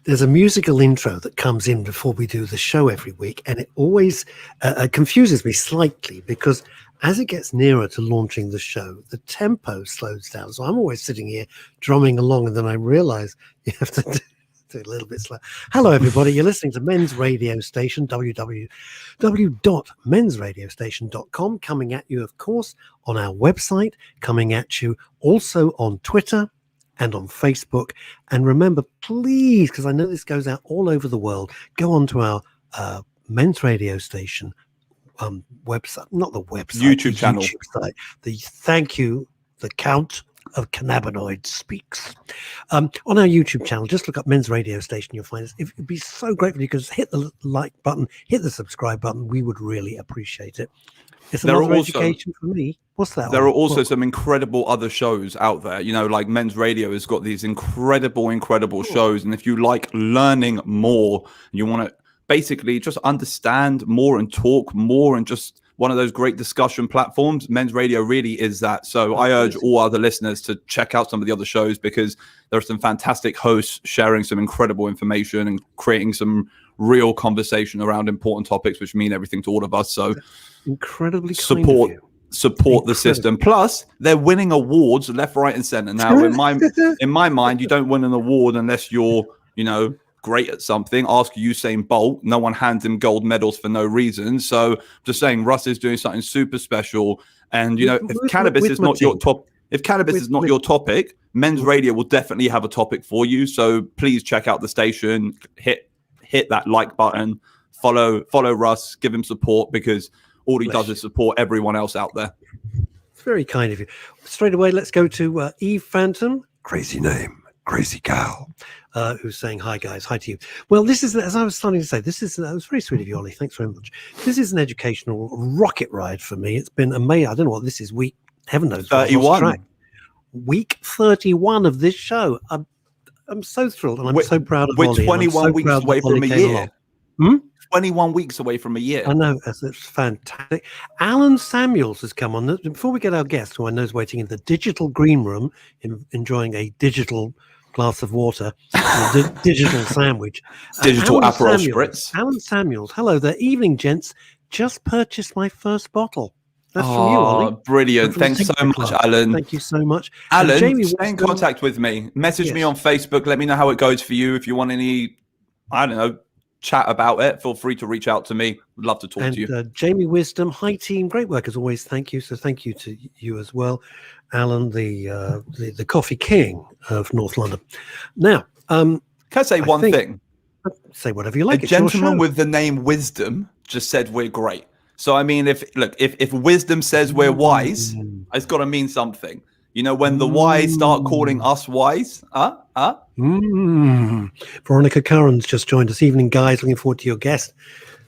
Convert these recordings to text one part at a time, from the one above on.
there's a musical intro that comes in before we do the show every week, and it always confuses me slightly because as it gets nearer to launching the show, the tempo slows down. So I'm always sitting here drumming along, and then I realize you have to do a little bit slow. Hello, everybody. You're listening to Men's Radio Station, www.mensradiostation.com, coming at you, of course, on our website, coming at you also on Twitter and on Facebook. And remember, please, because I know this goes out all over the world, go on to our Men's Radio Station website, not the website, YouTube channel. YouTube site. The Count of Cannabinoids speaks. On our YouTube channel, just look up Men's Radio Station, you'll find us. It would be so great if you could hit the like button, hit the subscribe button. We would really appreciate it. It's another education for me. What's that? There are also some incredible other shows out there. You know, like Men's Radio has got these incredible shows. And if you like learning more, you want to basically just understand more and talk more and just one of those great discussion platforms, Men's Radio really is that. So I urge all other listeners to check out some of the other shows because there are some fantastic hosts sharing some incredible information and creating some real conversation around important topics, which mean everything to all of us. So incredibly support the system. Plus, they're winning awards left, right, and center. Now, in my mind, you don't win an award unless you're, great at something. Ask Usain Bolt. No one hands him gold medals for no reason. So just saying, Russ is doing something super special. And if cannabis is not your topic, Men's Radio will definitely have a topic for you. So please check out the station. Hit that like button. Follow Russ. Give him support because all he does is support everyone else out there. It's very kind of you. Straight away, let's go to Eve Phantom. Crazy name. Crazy gal, who's saying hi, guys. Hi to you. Well, this is, as I was starting to say, that was very sweet of you, Ollie. Thanks very much. This is an educational rocket ride for me. It's been amazing. I don't know what this is. Week, heaven knows. 31. Week 31 of this show. I'm so thrilled, and I'm so proud of Ollie. We're 21 weeks away from a year. 21 weeks away from a year. I know. It's fantastic. Alan Samuels has come on. Before we get our guest, who I know is waiting in the digital green room, enjoying a digital glass of water, a digital sandwich. Digital Aperol Spritz. Alan Samuels. Hello there. Evening, gents. Just purchased my first bottle. That's from you, Ollie. Brilliant. Thanks so much, Alan. Thank you so much. Alan, stay in contact with me. Message me on Facebook. Let me know how it goes for you. If you want any, chat about it, feel free to reach out to me. Would love to talk to you. Jamie Wisdom, hi team, great work as always. Thank you. So thank you to you as well, Alan, the coffee king of North London. Now, can I say one thing? Say whatever you like. A gentleman with the name Wisdom just said we're great. So I mean, if Wisdom says we're wise, it's got to mean something. When the wise start calling us wise, Veronica Curran's just joined us. Evening, guys. Looking forward to your guest.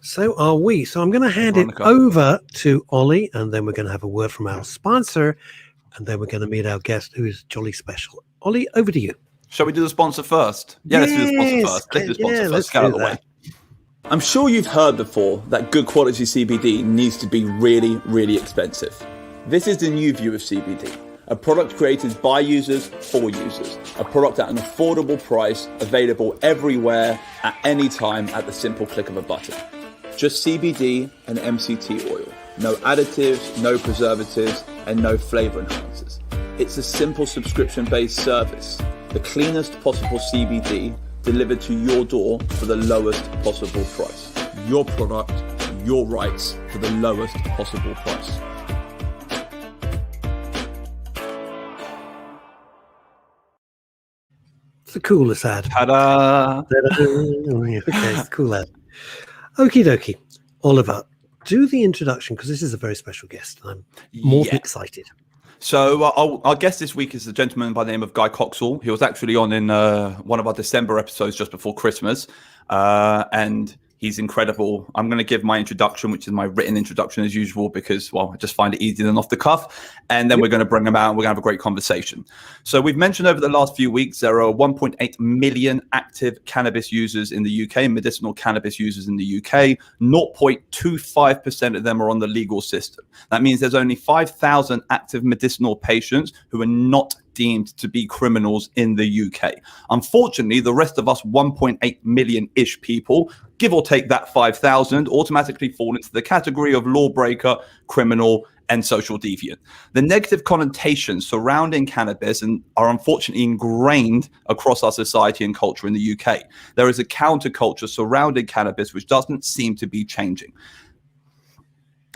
So are we. So I'm going to hand it over to Ollie, and then we're going to have a word from our sponsor, and then we're going to meet our guest, who is jolly special. Ollie, over to you. Shall we do the sponsor first? Yeah, let's do the sponsor first. Let's do the sponsor first. Get out of the way. I'm sure you've heard before that good quality CBD needs to be really, really expensive. This is the new view of CBD. A product created by users for users. A product at an affordable price, available everywhere, at any time, at the simple click of a button. Just CBD and MCT oil. No additives, no preservatives, and no flavor enhancers. It's a simple subscription-based service. The cleanest possible CBD delivered to your door for the lowest possible price. Your product, your rights for the lowest possible price. The coolest ad. Ta-da! Okay, it's a cool ad. Okie dokie. Oliver, do the introduction because this is a very special guest. I'm more excited. So our guest this week is a gentleman by the name of Guy Coxall. He was actually on in one of our December episodes just before Christmas. And he's incredible. I'm going to give my introduction, which is my written introduction as usual, because, well, I just find it easier than off the cuff. And then we're going to bring him out and we're going to have a great conversation. So we've mentioned over the last few weeks, there are 1.8 million active cannabis users in the UK, medicinal cannabis users in the UK. 0.25% of them are on the legal system. That means there's only 5,000 active medicinal patients who are not deemed to be criminals in the UK. Unfortunately, the rest of us 1.8 million-ish people, give or take that 5,000, automatically fall into the category of lawbreaker, criminal, and social deviant. The negative connotations surrounding cannabis are unfortunately ingrained across our society and culture in the UK. There is a counterculture surrounding cannabis which doesn't seem to be changing.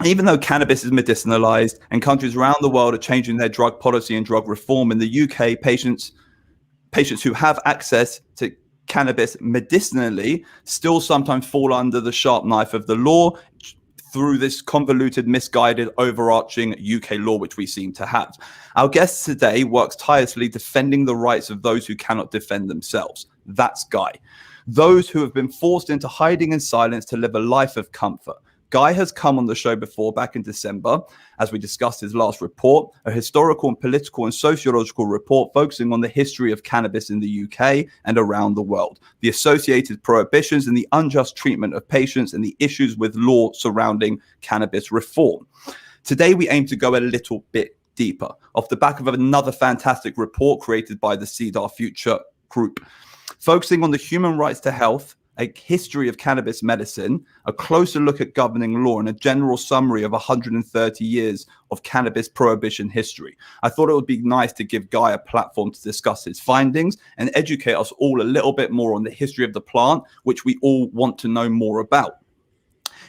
Even though cannabis is medicinalized and countries around the world are changing their drug policy and drug reform, in the UK, patients who have access to cannabis medicinally still sometimes fall under the sharp knife of the law through this convoluted, misguided, overarching UK law, which we seem to have. Our guest today works tirelessly defending the rights of those who cannot defend themselves. That's Guy. Those who have been forced into hiding in silence to live a life of comfort. Guy has come on the show before, back in December, as we discussed his last report, a historical and political and sociological report focusing on the history of cannabis in the UK and around the world, the associated prohibitions and the unjust treatment of patients, and the issues with law surrounding cannabis reform. Today, we aim to go a little bit deeper, off the back of another fantastic report created by the CEDAR Future group, focusing on the human rights to health, a history of cannabis medicine, a closer look at governing law, and a general summary of 130 years of cannabis prohibition history. I thought it would be nice to give Guy a platform to discuss his findings and educate us all a little bit more on the history of the plant, which we all want to know more about.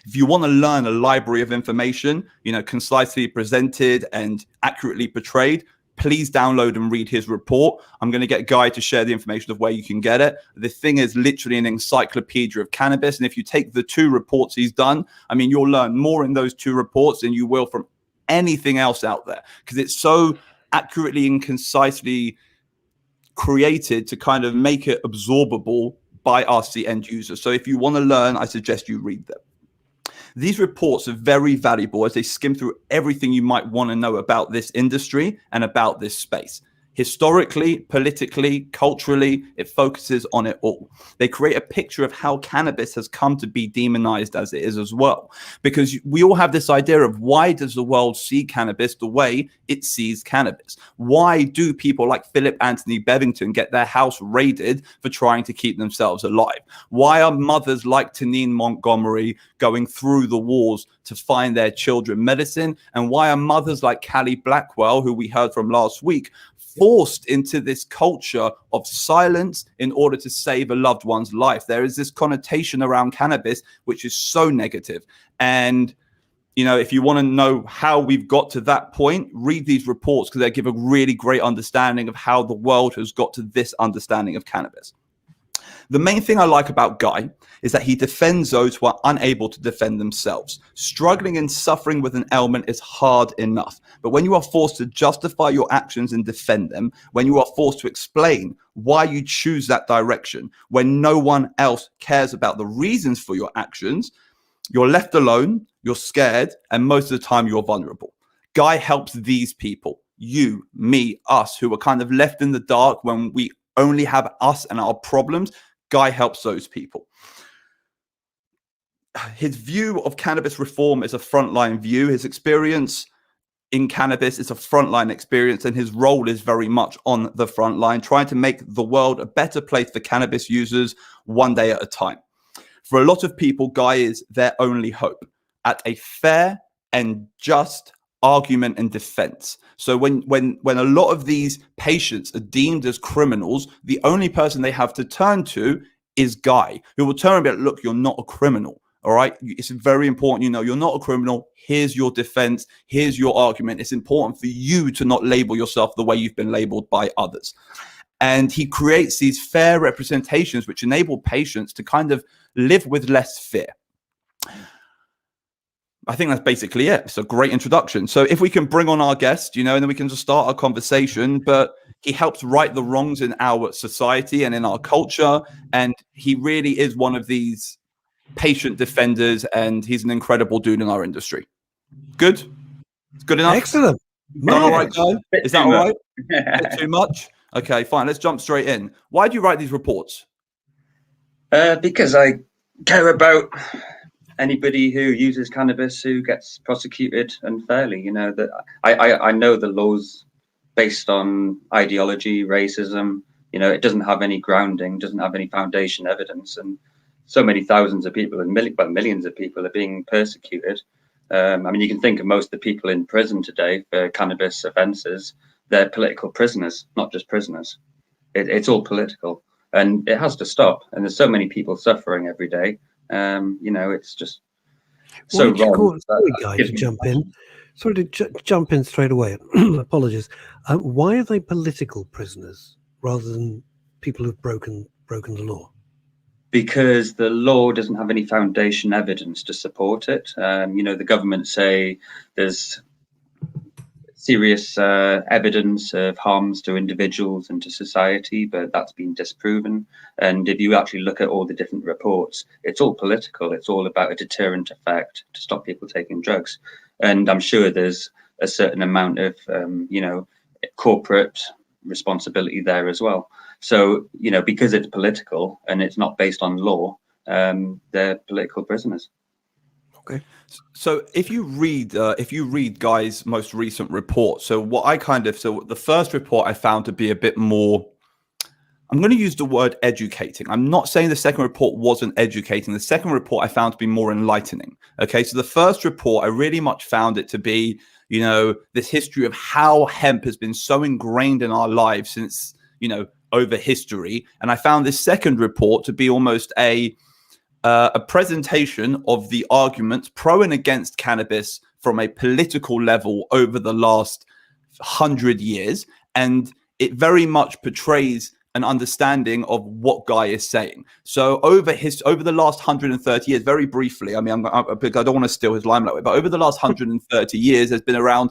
If you want to learn a library of information, concisely presented and accurately portrayed, please download and read his report. I'm going to get Guy to share the information of where you can get it. The thing is literally an encyclopedia of cannabis. And if you take the 2 reports he's done, you'll learn more in those 2 reports than you will from anything else out there, because it's so accurately and concisely created to kind of make it absorbable by us, the end users. So if you want to learn, I suggest you read them. These reports are very valuable as they skim through everything you might want to know about this industry and about this space. Historically, politically, culturally, it focuses on it all. They create a picture of how cannabis has come to be demonized as it is as well. Because we all have this idea of, why does the world see cannabis the way it sees cannabis? Why do people like Philip Anthony Bevington get their house raided for trying to keep themselves alive? Why are mothers like Tanine Montgomery going through the walls to find their children medicine? And why are mothers like Callie Blackwell, who we heard from last week, forced into this culture of silence in order to save a loved one's life? There is this connotation around cannabis which is so negative. And if you want to know how we've got to that point, read these reports, because they give a really great understanding of how the world has got to this understanding of cannabis. The main thing I like about Guy is that he defends those who are unable to defend themselves. Struggling and suffering with an ailment is hard enough. But when you are forced to justify your actions and defend them, when you are forced to explain why you choose that direction, when no one else cares about the reasons for your actions, you're left alone, you're scared, and most of the time you're vulnerable. Guy helps these people, you, me, us, who are kind of left in the dark when we only have us and our problems. Guy helps those people. His view of cannabis reform is a frontline view. His experience in cannabis is a frontline experience, and his role is very much on the front line, trying to make the world a better place for cannabis users one day at a time. For a lot of people, Guy is their only hope at a fair and just argument and defense. So when a lot of these patients are deemed as criminals, the only person they have to turn to is Guy, who will turn and be like, look, you're not a criminal. All right. It's very important. You're not a criminal. Here's your defense. Here's your argument. It's important for you to not label yourself the way you've been labeled by others. And he creates these fair representations which enable patients to kind of live with less fear. I think that's basically it. It's a great introduction. So if we can bring on our guest, and then we can just start our conversation. But he helps right the wrongs in our society and in our culture. And he really is one of these patient defenders. And he's an incredible dude in our industry. Good? It's good enough? Excellent. All right, Guy? Is that all right? Bit too much? Okay, fine. Let's jump straight in. Why do you write these reports? Because I care about anybody who uses cannabis who gets prosecuted unfairly. That I know the laws based on ideology, racism. You know, it doesn't have any grounding, doesn't have any foundation evidence, and so many thousands of people and millions of people are being persecuted. I mean, you can think of most of the people in prison today for cannabis offences. They're political prisoners, not just prisoners. It's all political, and it has to stop. And there's so many people suffering every day. You know, it's just so wrong. Sorry, Guy, to jump in. Sorry to jump in straight away. Apologies. Why are they political prisoners rather than people who've broken the law? Because the law doesn't have any foundation evidence to support it. You know, the government say there's serious evidence of harms to individuals and to society, but that's been disproven. And if you actually look at all the different reports, it's all political. It's all about a deterrent effect to stop people taking drugs. And I'm sure there's a certain amount of, you know, corporate responsibility there as well. So, you know, because it's political and it's not based on law, they're political prisoners. Okay. So if you read Guy's most recent report, so the first report I found to be a bit more, I'm going to use the word educating. I'm not saying the second report wasn't educating. The second report I found to be more enlightening. Okay. So the first report, I really much found it to be, you know, this history of how hemp has been so ingrained in our lives since, you know, over history. And I found this second report to be almost a presentation of the arguments pro and against cannabis from a political level over the last 100 years. And it very much portrays an understanding of what Guy is saying. So over the last 130 years, very briefly, I mean, I don't want to steal his limelight, but over the last 130 years, there's been around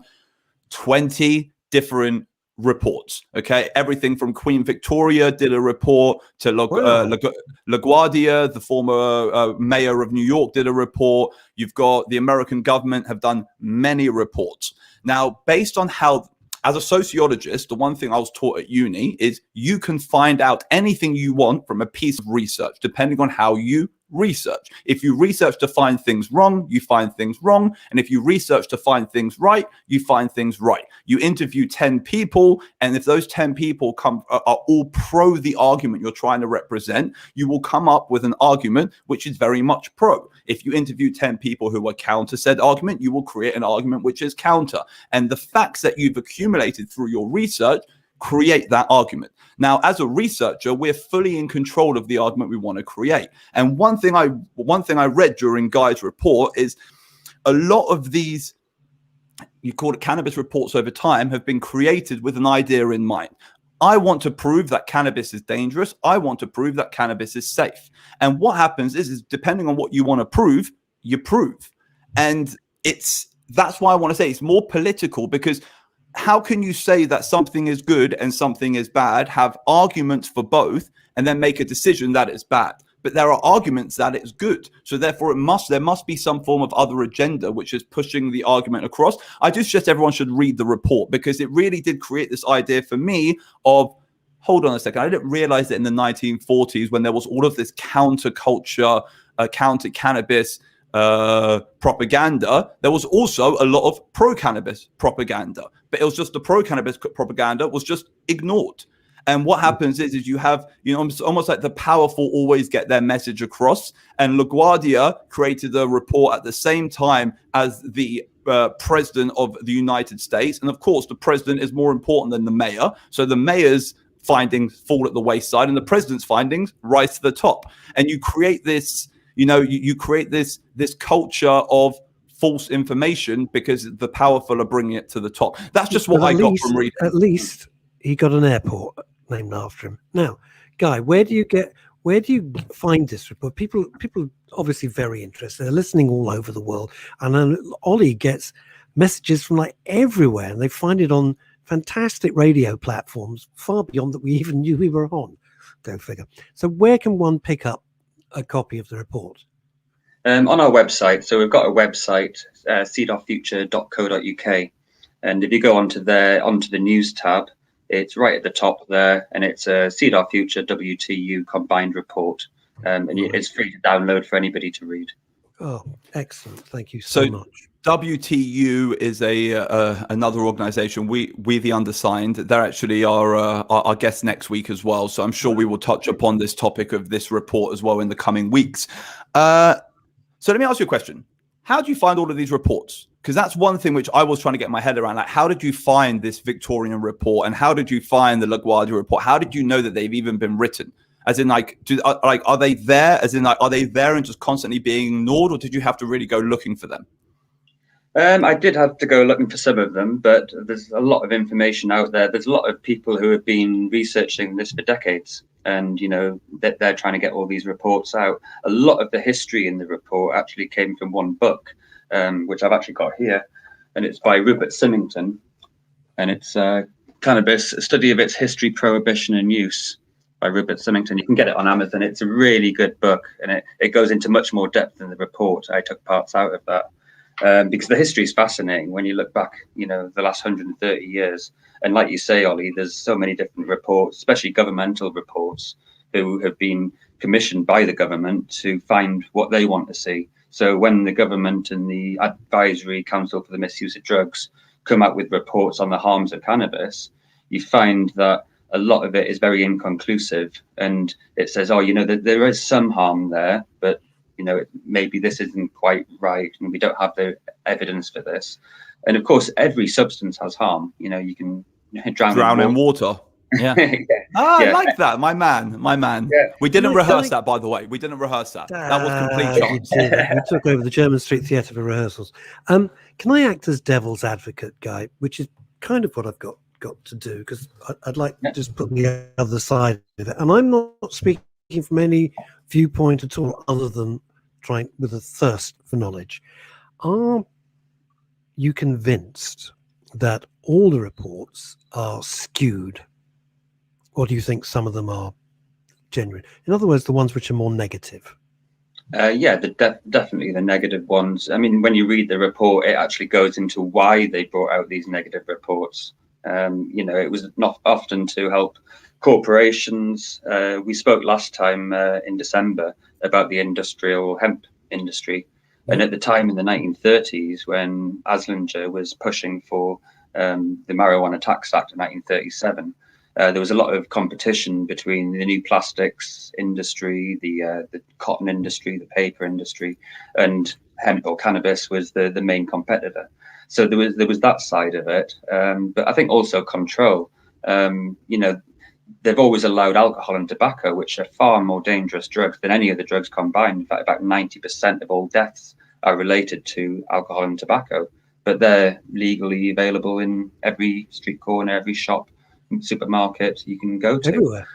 20 different reports. Okay, everything from Queen Victoria did a report to LaGuardia, the former mayor of New York, did a report. You've got the American government have done many reports. Now, based on how, as a sociologist, the one thing I was taught at uni is you can find out anything you want from a piece of research, depending on how you research. If you research to find things wrong, you find things wrong. And if you research to find things right, you find things right. You interview 10 people, and if those 10 people are all pro the argument you're trying to represent, you will come up with an argument which is very much pro. If you interview 10 people who are counter said argument, you will create an argument which is counter. And the facts that you've accumulated through your research create that argument. Now, as a researcher, we're fully in control of the argument we want to create. And one thing I read during Guy's report is a lot of these, you call it cannabis reports over time, have been created with an idea in mind. I want to prove that cannabis is dangerous. I want to prove that cannabis is safe. And what happens is depending on what you want to prove, you prove. And that's why I want to say it's more political, because how can you say that something is good and something is bad, have arguments for both, and then make a decision that it's bad? But there are arguments that it's good. So therefore, there must be some form of other agenda which is pushing the argument across. I just suggest everyone should read the report, because it really did create this idea for me of, hold on a second, I didn't realize that in the 1940s, when there was all of this counterculture, counter-cannabis propaganda, there was also a lot of pro-cannabis propaganda, but it was just the pro-cannabis propaganda was just ignored. And what happens is you have, you know, it's almost like the powerful always get their message across. And LaGuardia created a report at the same time as the president of the United States. And of course, the president is more important than the mayor. So the mayor's findings fall at the wayside and the president's findings rise to the top. And you create this, you know, you create this culture of false information because the powerful are bringing it to the top. That's just what I got from reading. At least he got an airport named after him. Now, Guy, where do you find this report? People obviously very interested. They're listening all over the world. And then Ollie gets messages from like everywhere, and they find it on fantastic radio platforms far beyond that we even knew we were on. Go figure. So where can one pick up a copy of the report? On our website. So we've got a website, seedourfuture.co.uk. And if you go onto the news tab, it's right at the top there, and it's a Seed Our Future WTU combined report. And it's free to download for anybody to read. Oh, excellent. Thank you so much. WTU is another organization. We the Undersigned, they're actually our guests next week as well. So I'm sure we will touch upon this topic of this report as well in the coming weeks. So let me ask you a question. How do you find all of these reports? Because that's one thing which I was trying to get my head around. Like, how did you find this Victorian report, and how did you find the LaGuardia report? How did you know that they've even been written? As in, like, are they there? As in, like, are they there and just constantly being ignored, or did you have to really go looking for them? I did have to go looking for some of them, but there's a lot of information out there. There's a lot of people who have been researching this for decades, and that they're trying to get all these reports out. A lot of the history in the report actually came from one book, which I've actually got here, and it's by Rupert Symington, and it's Cannabis: A Study of Its History, Prohibition and Use by Rupert Symington. You can get it on Amazon. It's a really good book, and it goes into much more depth than the report. I took parts out of that. Because the history is fascinating when you look back, the last 130 years. And like you say, Ollie, there's so many different reports, especially governmental reports, who have been commissioned by the government to find what they want to see. So when the government and the Advisory Council for the Misuse of Drugs come out with reports on the harms of cannabis, you find that a lot of it is very inconclusive. And it says, that there is some harm there, but maybe this isn't quite right, and we don't have the evidence for this. And of course, every substance has harm. You can drown in water. Yeah. I like that. My man. Yeah. We didn't rehearse that, by the way. We didn't rehearse that. That was complete chance. We took over the German Street Theatre for rehearsals. Can I act as devil's advocate, Guy? Which is kind of what I've got to do, because I'd like to just put the other side of it. And I'm not speaking from any viewpoint at all other than trying with a thirst for knowledge. Are you convinced that all the reports are skewed, or do you think some of them are genuine? In other words, the ones which are more negative. Definitely the negative ones. I mean, when you read the report, it actually goes into why they brought out these negative reports. It was not often to help corporations. We spoke last time in December about the industrial hemp industry. And at the time in the 1930s, when Aslinger was pushing for the Marijuana Tax Act of 1937, there was a lot of competition between the new plastics industry, the cotton industry, the paper industry, and hemp or cannabis was the main competitor. So there was that side of it. But I think also control. They've always allowed alcohol and tobacco, which are far more dangerous drugs than any of the drugs combined. In fact, about 90% of all deaths are related to alcohol and tobacco, but they're legally available in every street corner, every shop, supermarket you can go to. Everywhere.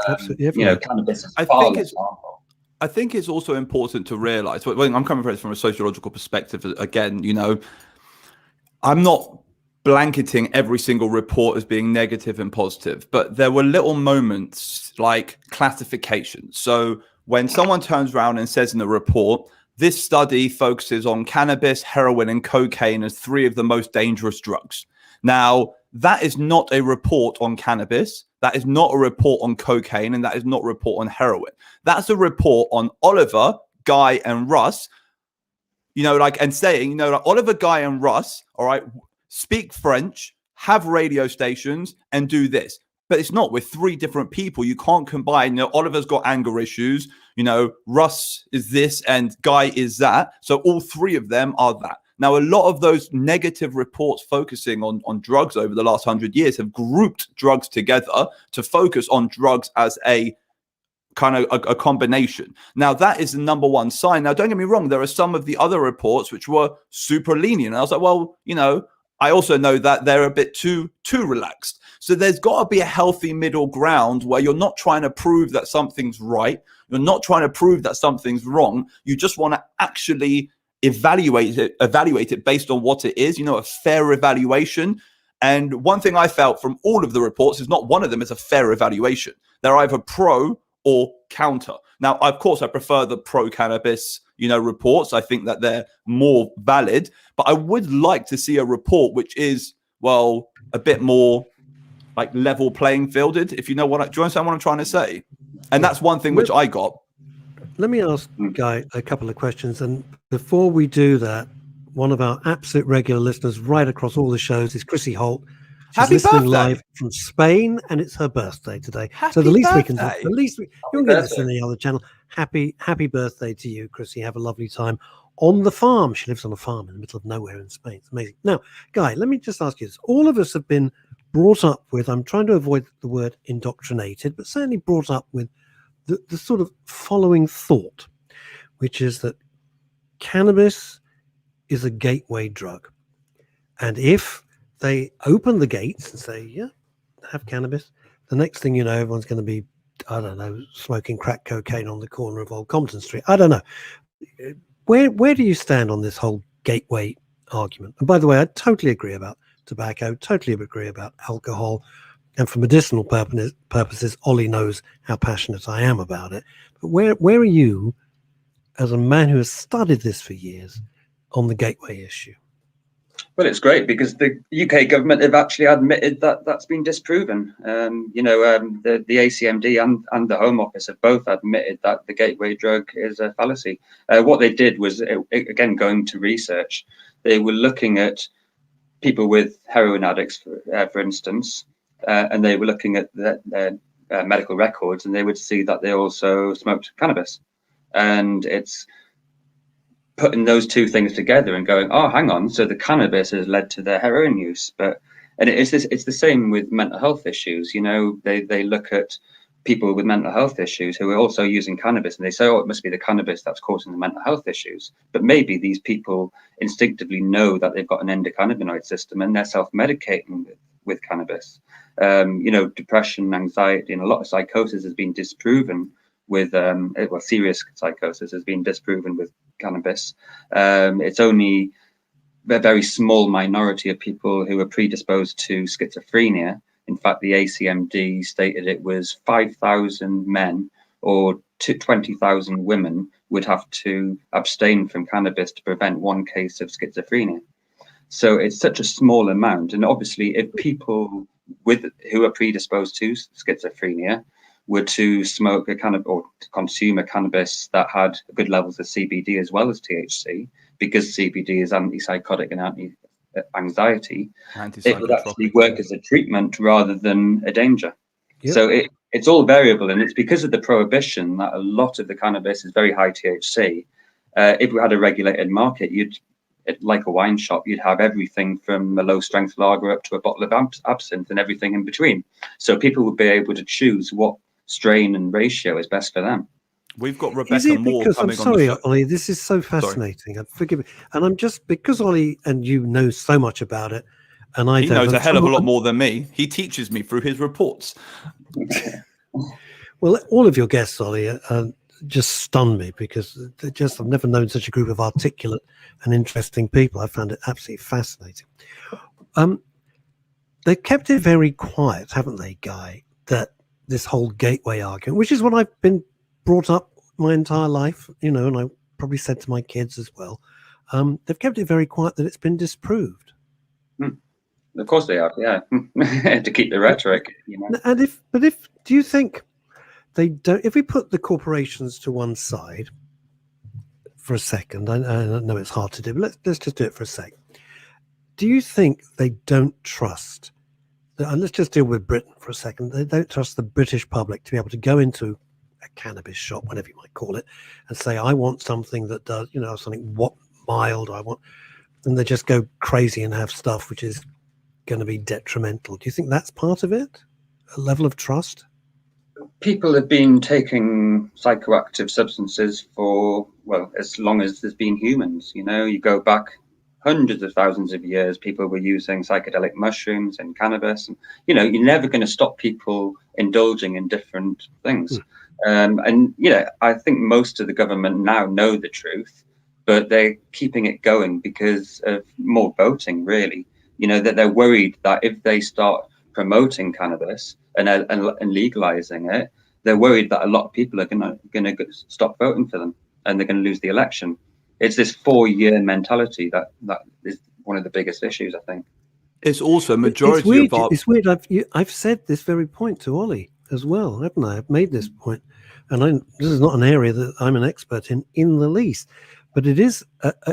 Absolutely everywhere. Cannabis is far less harmful. I think it's also important to realize, when I'm coming from a sociological perspective, again, I'm not blanketing every single report as being negative and positive, but there were little moments like classification. So when someone turns around and says in the report, this study focuses on cannabis, heroin, and cocaine as 3 of the most dangerous drugs. Now, that is not a report on cannabis. That is not a report on cocaine, and that is not a report on heroin. That's a report on Oliver, Guy, and Russ, and saying, Oliver, Guy, and Russ, all right, speak French, have radio stations, and do this. But it's not. With 3 different people. You can't combine. Oliver's got anger issues. Russ is this and Guy is that. So all 3 of them are that. Now, a lot of those negative reports focusing on drugs over the last 100 years have grouped drugs together to focus on drugs as a kind of a combination. Now, that is the number one sign. Now, don't get me wrong. There are some of the other reports which were super lenient. And I was like, well, I also know that they're a bit too relaxed. So there's got to be a healthy middle ground where you're not trying to prove that something's right. You're not trying to prove that something's wrong. You just want to actually evaluate it based on what it is, a fair evaluation. And one thing I felt from all of the reports is not one of them is a fair evaluation. They're either pro or counter. Now, of course, I prefer the pro-cannabis, reports. I think that they're more valid, but I would like to see a report which is, well, a bit more like level playing fielded, if you know what, do you understand what I'm trying to say? And that's one thing which I got. Let me ask Guy a couple of questions. And before we do that, one of our absolute regular listeners right across all the shows is Chrissy Holt. She's Happy listening birthday. live from Spain, and it's her birthday today. Happy so the least birthday. we can do, you can get this in the other channel. Happy birthday to you, Chrissy. Have a lovely time on the farm. She lives on a farm in the middle of nowhere in Spain. It's amazing. Now, Guy, let me just ask you this. All of us have been brought up with, I'm trying to avoid the word indoctrinated, but certainly brought up with the sort of following thought, which is that cannabis is a gateway drug. And if they open the gates and say, yeah, have cannabis, the next thing you know, everyone's going to be, I don't know, smoking crack cocaine on the corner of Old Compton Street. I don't know. Where do you stand on this whole gateway argument? And by the way, I totally agree about tobacco, totally agree about alcohol. And for medicinal purposes, Ollie knows how passionate I am about it. But where are you, as a man who has studied this for years, on the gateway issue? Well, it's great because the UK government have actually admitted that that's been disproven. The ACMD and the Home Office have both admitted that the gateway drug is a fallacy. What they did was, again, going to research, they were looking at people with heroin addicts, for instance, and they were looking at their medical records, and they would see that they also smoked cannabis. And it's putting those two things together and going, oh, hang on, so the cannabis has led to their heroin use. And it's the same with mental health issues. You know, they look at people with mental health issues who are also using cannabis, and they say, oh, it must be the cannabis that's causing the mental health issues. But maybe these people instinctively know that they've got an endocannabinoid system and they're self-medicating with cannabis. Depression, anxiety, and a lot of psychosis has been disproven with, serious psychosis has been disproven with cannabis. It's only a very small minority of people who are predisposed to schizophrenia. In fact, the ACMD stated it was 5,000 men or 20,000 women would have to abstain from cannabis to prevent one case of schizophrenia. So it's such a small amount. And obviously, if people who are predisposed to schizophrenia were to smoke or to consume a cannabis that had good levels of CBD as well as THC, because CBD is antipsychotic and anti-anxiety, it would actually work as a treatment rather than a danger. Yep. So it's all variable, and it's because of the prohibition that a lot of the cannabis is very high THC. If we had a regulated market, like a wine shop, you'd have everything from a low-strength lager up to a bottle of absinthe and everything in between. So people would be able to choose what strain and ratio is best for them. We've got Rebecca Moore coming I'm sorry, on the show. Ollie, this is so fascinating. Forgive me. And I'm just, because Ollie and you know so much about it, and he knows a hell of a lot more than me. He teaches me through his reports. Well, all of your guests, Ollie, just stun me because I've never known such a group of articulate and interesting people. I found it absolutely fascinating. They've kept it very quiet, haven't they, Guy, that this whole gateway argument, which is what I've been brought up my entire life, and I probably said to my kids as well. They've kept it very quiet that it's been disproved. Of course they have, yeah, to keep the rhetoric. And if do you think they don't? If we put the corporations to one side for a second, I know it's hard to do, but let's just do it for a sec. Do you think they don't trust? And let's just deal with Britain for a second. They don't trust the British public to be able to go into a cannabis shop, whatever you might call it, and say, I want something that does, something mild I want. And they just go crazy and have stuff which is going to be detrimental. Do you think that's part of it? A level of trust? People have been taking psychoactive substances for, as long as there's been humans. You go back hundreds of thousands of years, people were using psychedelic mushrooms and cannabis. And, you're never going to stop people indulging in different things. I think most of the government now know the truth, but they're keeping it going because of more voting, really. That they're worried that if they start promoting cannabis and legalizing it, they're worried that a lot of people are going to stop voting for them and they're going to lose the election. It's this 4-year mentality that is one of the biggest issues, I think. It's also a majority of our... It's weird. I've said this very point to Ollie as well, haven't I? I've made this point, and this is not an area that I'm an expert in the least. but it is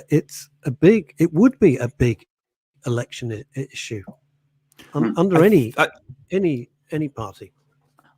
it would be a big election issue under any party.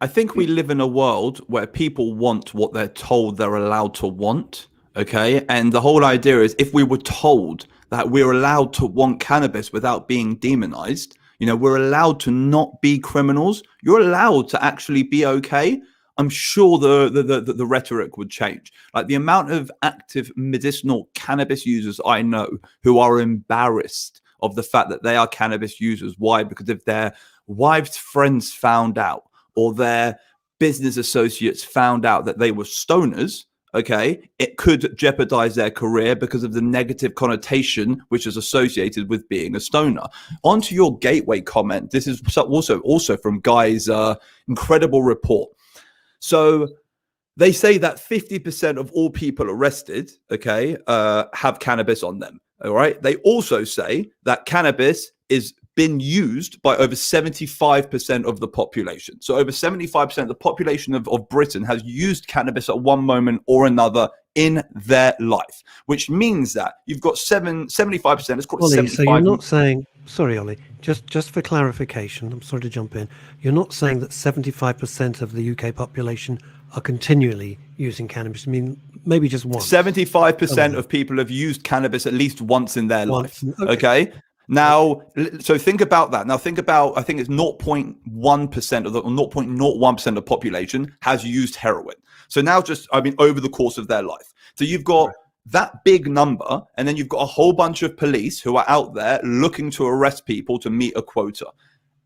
I think we live in a world where people want what they're told they're allowed to want. Okay. And the whole idea is, if we were told that we're allowed to want cannabis without being demonized, we're allowed to not be criminals, you're allowed to actually be okay, I'm sure the rhetoric would change. Like, the amount of active medicinal cannabis users I know who are embarrassed of the fact that they are cannabis users. Why? Because if their wives' friends found out, or their business associates found out that they were stoners, okay, it could jeopardize their career because of the negative connotation which is associated with being a stoner. On to your gateway comment. This is also from Guy's incredible report. So they say that 50% of all people arrested, okay, have cannabis on them. All right. They also say that cannabis is been used by over 75% of the population. So over 75% of the population of Britain has used cannabis at one moment or another in their life, which means that you've got 75%. It's called Ollie, 75. so you're not saying, sorry, Ollie, just for clarification, I'm sorry to jump in. You're not saying that 75% of the UK population are continually using cannabis. I mean, maybe just once. 75% of people have used cannabis at least once in their life. Okay. Now, so think about that. Now, think about, I think it's 0.1% of the, or 0.01% of the population has used heroin. So now over the course of their life. So you've got that big number, and then you've got a whole bunch of police who are out there looking to arrest people to meet a quota.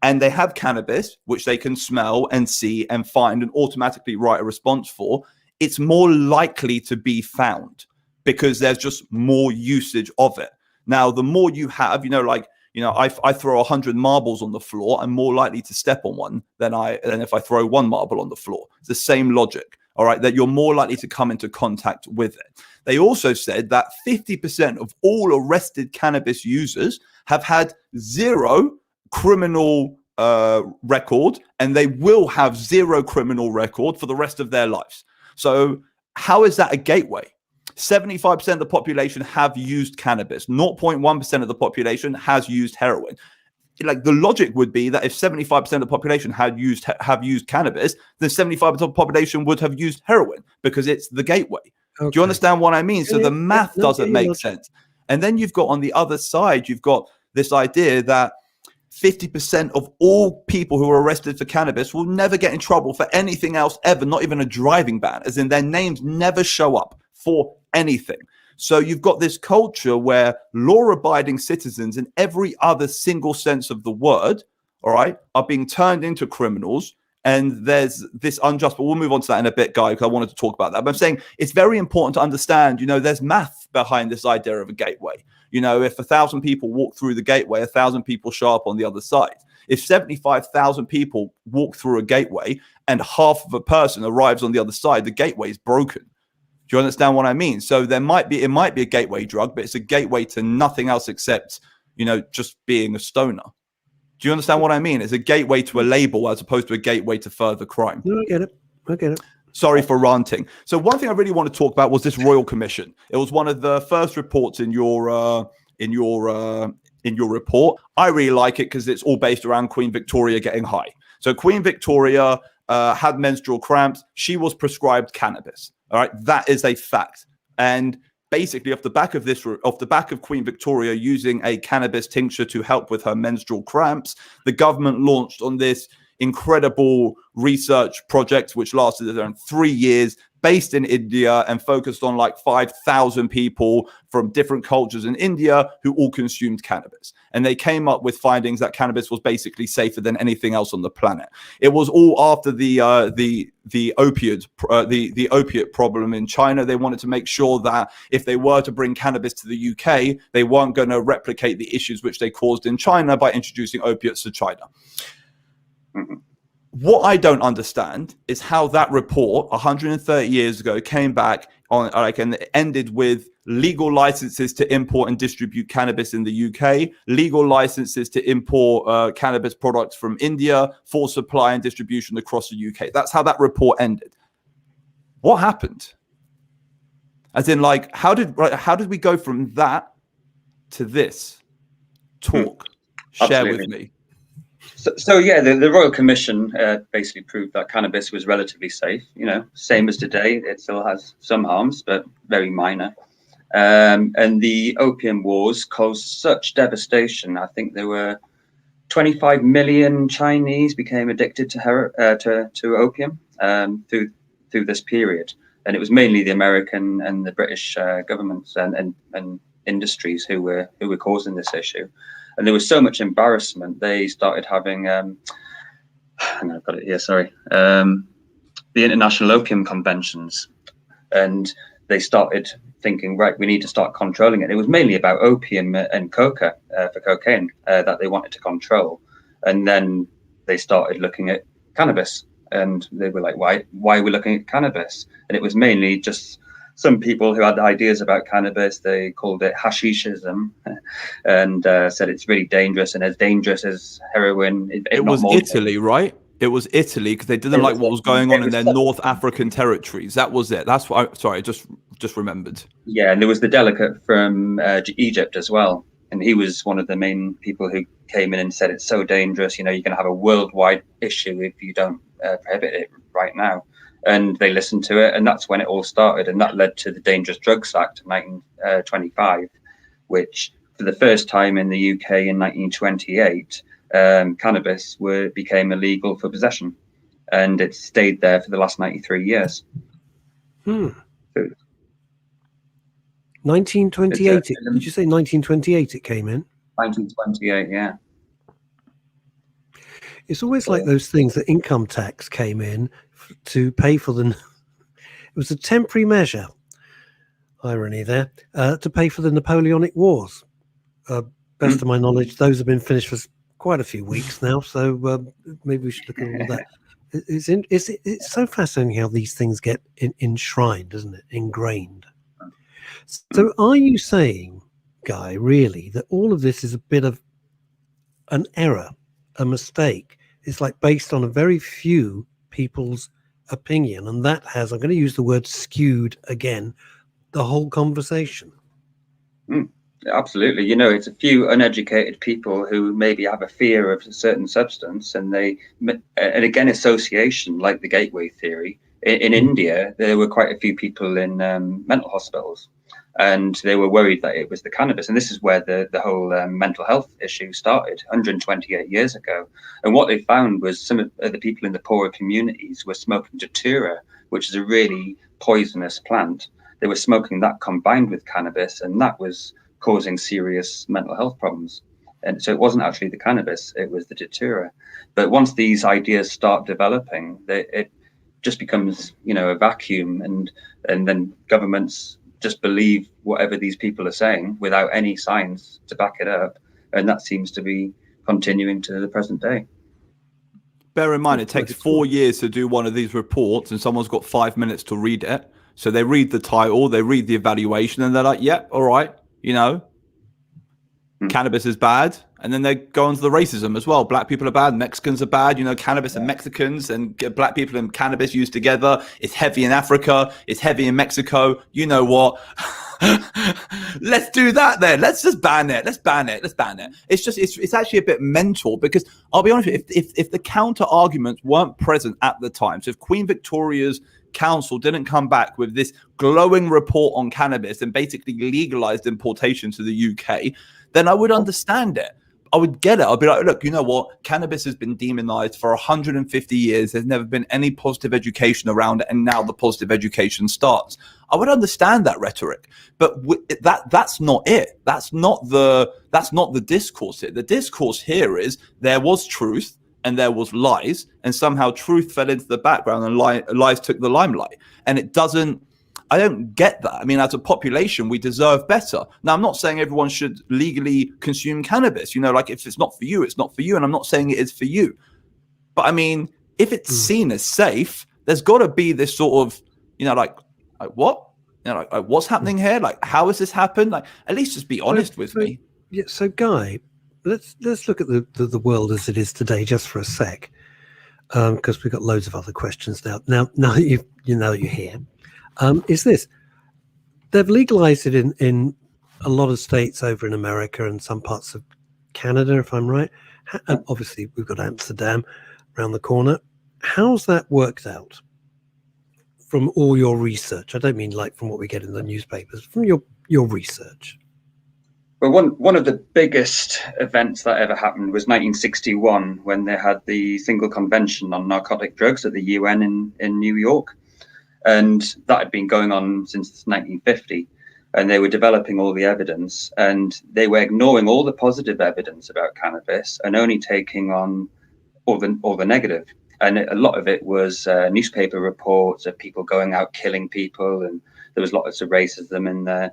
And they have cannabis, which they can smell and see and find and automatically write a response for. It's more likely to be found because there's just more usage of it. Now, the more you have, I throw 100 marbles on the floor, I'm more likely to step on one than if I throw one marble on the floor. It's the same logic, all right, that you're more likely to come into contact with it. They also said that 50% of all arrested cannabis users have had zero criminal record, and they will have zero criminal record for the rest of their lives. So how is that a gateway? 75% of the population have used cannabis. 0.1% of the population has used heroin. Like, the logic would be that if 75% of the population have used cannabis, then 75% of the population would have used heroin because it's the gateway. Okay. Do you understand what I mean? So the math doesn't make sense. And then you've got on the other side, you've got this idea that 50% of all people who are arrested for cannabis will never get in trouble for anything else ever, not even a driving ban, as in their names never show up for anything. So you've got this culture where law-abiding citizens in every other single sense of the word, all right, are being turned into criminals. And there's this unjust, but we'll move on to that in a bit, Guy, because I wanted to talk about that. But I'm saying it's very important to understand, there's math behind this idea of a gateway. If 1,000 people walk through the gateway, 1,000 people show up on the other side. If 75,000 people walk through a gateway and half of a person arrives on the other side, the gateway is broken. Do you understand what I mean? So it might be a gateway drug, but it's a gateway to nothing else except, just being a stoner. Do you understand what I mean? It's a gateway to a label as opposed to a gateway to further crime. No, I get it. Sorry for ranting. So one thing I really want to talk about was this Royal Commission. It was one of the first reports in your report. I really like it because it's all based around Queen Victoria getting high. So Queen Victoria had menstrual cramps. She was prescribed cannabis. All right, that is a fact. And basically, off the back of Queen Victoria using a cannabis tincture to help with her menstrual cramps, the government launched on this incredible research project, which lasted around 3 years, based in India and focused on like 5,000 people from different cultures in India who all consumed cannabis. And they came up with findings that cannabis was basically safer than anything else on the planet. It was all after the opiate problem in China. They wanted to make sure that if they were to bring cannabis to the UK, they weren't going to replicate the issues which they caused in China by introducing opiates to China. Mm-hmm. What I don't understand is how that report 130 years ago came back on and it ended with legal licenses to import and distribute cannabis in the UK, legal licenses to import cannabis products from India for supply and distribution across the UK. That's how that report ended. What happened? As in, like, how did we go from that to this? Talk, share with me. So yeah, the Royal Commission basically proved that cannabis was relatively safe. You know, same as today. It still has some harms, but very minor. And the opium wars caused such devastation. I think there were 25 million Chinese became addicted to opium through this period, and it was mainly the American and the British governments and industries who were causing this issue. And there was so much embarrassment. They started having I've got it here. Sorry, the International Opium Conventions, and they started thinking, right, we need to start controlling it. It was mainly about opium and coca for cocaine that they wanted to control. And then they started looking at cannabis, and they were like, why are we looking at cannabis? And it was mainly just some people who had ideas about cannabis. They called it hashishism, and said it's really dangerous and as dangerous as heroin. It was Italy, right? It was Italy because they didn't like what was going on in their North African territories. That was it. That's what I just remembered. Yeah, and there was the delegate from Egypt as well. And he was one of the main people who came in and said it's so dangerous. You know, you're going to have a worldwide issue if you don't prohibit it right now. And they listened to it, and that's when it all started. And that led to the Dangerous Drugs Act of 1925, which for the first time in the UK in 1928, cannabis became illegal for possession, and it stayed there for the last 93 years. 1928. Did you say 1928 it came in? 1928, yeah. It's always like those things that income tax came in to pay for the. It was a temporary measure, irony there, to pay for the Napoleonic Wars. Best of my knowledge, those have been finished for quite a few weeks now, so maybe we should look at all of that. It's so fascinating how these things get enshrined, isn't it? Ingrained. So are you saying, Guy, really, that all of this is a bit of an error, a mistake? It's like based on a very few people's opinion, and that has, I'm going to use the word skewed again, the whole conversation. Absolutely. You know, it's a few uneducated people who maybe have a fear of a certain substance, and again, association, like the gateway theory. In India, there were quite a few people in mental hospitals, and they were worried that it was the cannabis. And this is where the whole mental health issue started 128 years ago. And what they found was some of the people in the poorer communities were smoking datura, which is a really poisonous plant. They were smoking that combined with cannabis, and that was causing serious mental health problems. And so it wasn't actually the cannabis, it was the datura. But once these ideas start developing, it just becomes, you know, a vacuum, and then governments just believe whatever these people are saying without any science to back it up. And that seems to be continuing to the present day. Bear in mind, it takes 4 years to do one of these reports, and someone's got 5 minutes to read it. So they read the title, they read the evaluation, and they're like, yeah, all right, you know, cannabis is bad. And then they go on to the racism as well. Black people are bad, Mexicans are bad, you know, cannabis and Mexicans and black people and cannabis used together. It's heavy in Africa, it's heavy in Mexico. You know what? Let's do that then. Let's just ban it. Let's ban it. It's actually a bit mental, because I'll be honest with you, if the counter arguments weren't present at the time, so if Queen Victoria's Council didn't come back with this glowing report on cannabis and basically legalized importation to the UK, then I would understand it. I would get it. I'd be like, look, you know what? Cannabis has been demonized for 150 years. There's never been any positive education around it, and now the positive education starts. I would understand that rhetoric, but that's not it. That's not the discourse here. The discourse here is there was truth and there was lies, and somehow truth fell into the background and lies took the limelight. And I don't get that. I mean, as a population, we deserve better. Now, I'm not saying everyone should legally consume cannabis. You know, like, if it's not for you, it's not for you. And I'm not saying it is for you. But I mean, if it's seen as safe, there's got to be this sort of, you know, like what? You know, like what's happening here? Like, how has this happened? Like, at least just be honest with me. Yeah. So, Guy, let's look at the world as it is today, just for a sec, because we've got loads of other questions now. Now you know you're here. Is this they've legalized it in a lot of states over in America and some parts of Canada, if I'm right. And obviously, we've got Amsterdam around the corner. How's that worked out from all your research? I don't mean like from what we get in the newspapers, from your research. Well, one of the biggest events that ever happened was 1961, when they had the Single Convention on Narcotic Drugs at the UN in New York. And that had been going on since 1950. And they were developing all the evidence, and they were ignoring all the positive evidence about cannabis and only taking on all the negative. And a lot of it was newspaper reports of people going out killing people, and there was lots of racism in there.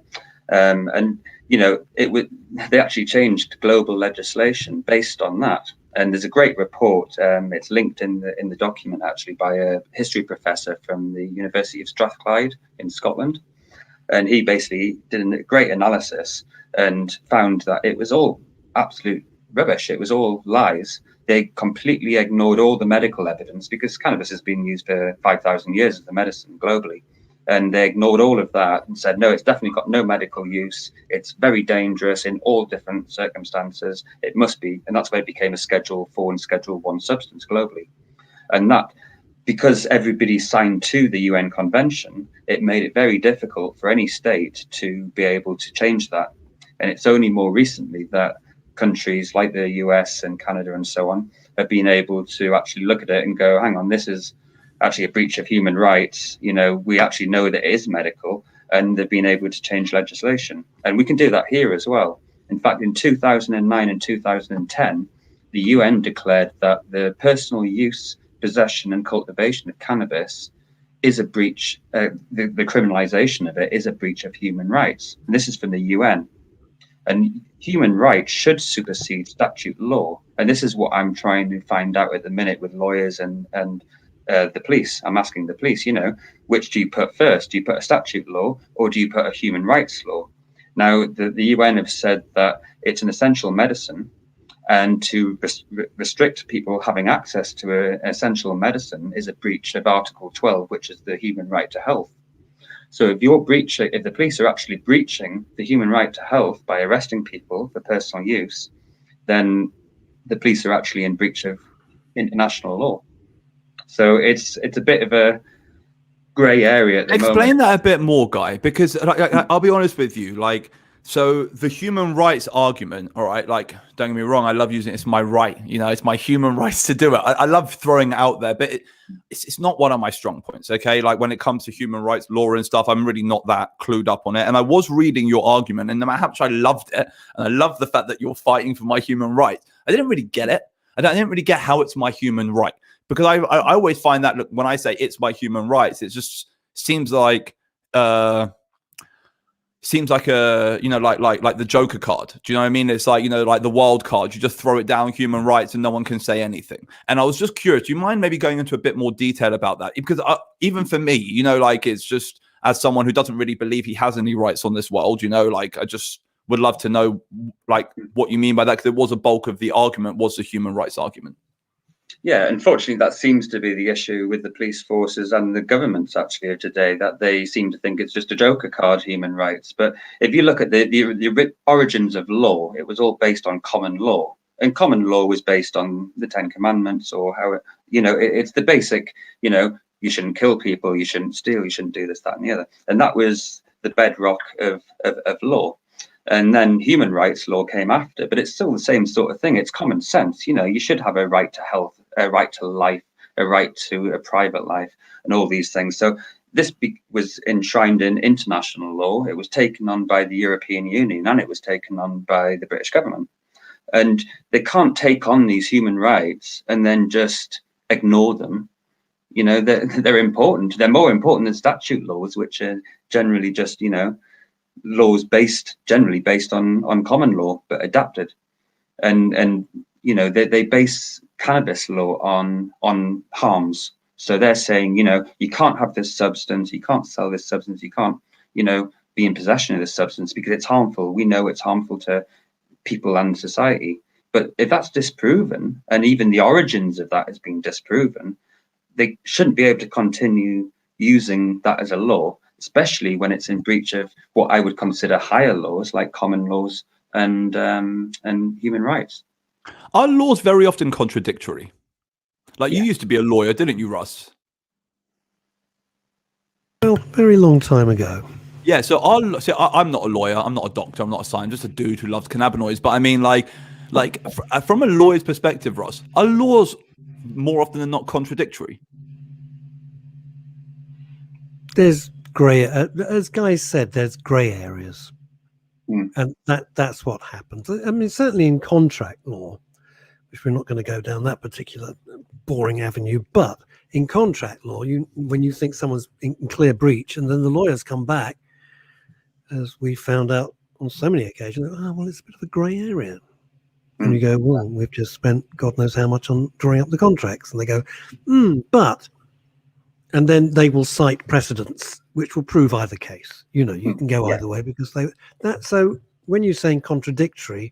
And they actually changed global legislation based on that. And there's a great report. It's linked in the document actually by a history professor from the University of Strathclyde in Scotland. And he basically did a great analysis and found that it was all absolute rubbish. It was all lies. They completely ignored all the medical evidence, because cannabis has been used for 5,000 years as a medicine globally. And they ignored all of that and said, no, it's definitely got no medical use. It's very dangerous in all different circumstances. It must be. And that's why it became a Schedule 4 and Schedule 1 substance globally. And that, because everybody signed to the UN Convention, it made it very difficult for any state to be able to change that. And it's only more recently that countries like the US and Canada and so on have been able to actually look at it and go, hang on, this is actually a breach of human rights. We actually know that it is medical, and they've been able to change legislation. And we can do that here as well. In fact, in 2009 and 2010, the UN declared that the personal use, possession and cultivation of cannabis is a breach, the criminalization of it is a breach of human rights. And this is from the UN. And human rights should supersede statute law. And this is what I'm trying to find out at the minute with lawyers and the police. I'm asking the police, which do you put first? Do you put a statute law, or do you put a human rights law? Now, the UN have said that it's an essential medicine, and to restrict people having access to an essential medicine is a breach of Article 12, which is the human right to health. So if the police are actually breaching the human right to health by arresting people for personal use, then the police are actually in breach of international law. So it's a bit of a grey area at the moment. Explain that a bit more, Guy, because I'll be honest with you, so the human rights argument, all right, don't get me wrong, I love using it. It's my right, it's my human rights to do it. I love throwing it out there, but it's not one of my strong points, okay? When it comes to human rights law and stuff, I'm really not that clued up on it. And I was reading your argument, and no matter how much I loved it, and I love the fact that you're fighting for my human rights, I didn't really get it. I didn't really get how it's my human right. Because I always find that, look, when I say it's my human rights, it just seems like like the Joker card. Do you know what I mean? It's like the wild card. You just throw it down, human rights, and no one can say anything. And I was just curious. Do you mind maybe going into a bit more detail about that? Because even for me, it's just, as someone who doesn't really believe he has any rights on this world, I just would love to know what you mean by that, because it was a bulk of the argument was the human rights argument. Yeah, unfortunately, that seems to be the issue with the police forces and the governments actually of today, that they seem to think it's just a joker card, human rights. But if you look at the origins of law, it was all based on common law. And common law was based on the 10 Commandments, or how, it's the basic, you shouldn't kill people, you shouldn't steal, you shouldn't do this, that, and the other. And that was the bedrock of law. And then human rights law came after, but it's still the same sort of thing. It's common sense. You should have a right to health, a right to life, a right to a private life, and all these things. So this was enshrined in international law. It was taken on by the European Union, and it was taken on by the British government. And they can't take on these human rights and then just ignore them. They're important. They're more important than statute laws, which are generally just, laws generally based on common law, but adapted. And they base cannabis law on harms. So they're saying, you can't have this substance, you can't sell this substance, you can't, be in possession of this substance because it's harmful. We know it's harmful to people and society. But if that's disproven, and even the origins of that has been disproven, they shouldn't be able to continue using that as a law. especially when it's in breach of what I would consider higher laws like common laws and human rights. Are laws very often contradictory? Like, you used to be a lawyer, didn't you, Russ? Well, very long time ago. Yeah, so I'm not a lawyer, I'm not a doctor, I'm not a scientist, just a dude who loves cannabinoids. But I mean, from a lawyer's perspective, Ross, are laws more often than not contradictory? There's grey, as Guy said, there's grey areas, and that's what happens. I mean, certainly in contract law, which we're not going to go down that particular boring avenue, but in contract law, when you think someone's in clear breach, and then the lawyers come back, as we found out on so many occasions, well, it's a bit of a grey area. And you go, well, we've just spent God knows how much on drawing up the contracts. And they go, but, and then they will cite precedents, which will prove either case. You know, you can go either way because so when you're saying contradictory,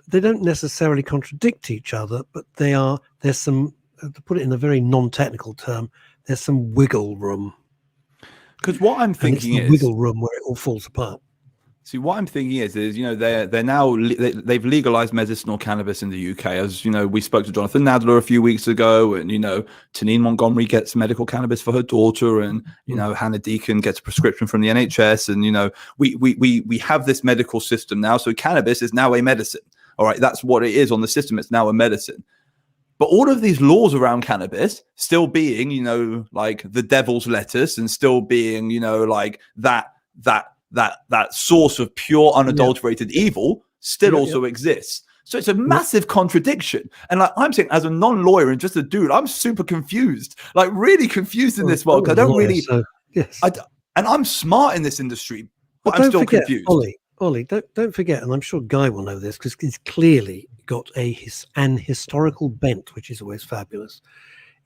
they don't necessarily contradict each other, but there's some, to put it in a very non-technical term, there's some wiggle room. Because what I'm thinking is wiggle room where it all falls apart. See, what I'm thinking is you know, they're now they've legalized medicinal cannabis in the UK. As you know, we spoke to Jonathan Nadler a few weeks ago, and you know, Tanine Montgomery gets medical cannabis for her daughter, and you know, Hannah Deacon gets a prescription from the NHS, and you know, we have this medical system now. So cannabis is now a medicine. All right, that's what it is on the system. It's now a medicine. But all of these laws around cannabis still being, you know, like the devil's lettuce, and still being, you know, like that source of pure unadulterated evil still also exists. So it's a massive contradiction. And like I'm saying, as a non-lawyer and just a dude, I'm super confused, like really confused in this world. I don't really, and I'm smart in this industry, but I'm still confused. Ollie, don't forget, and I'm sure Guy will know this because he's clearly got an historical bent, which is always fabulous,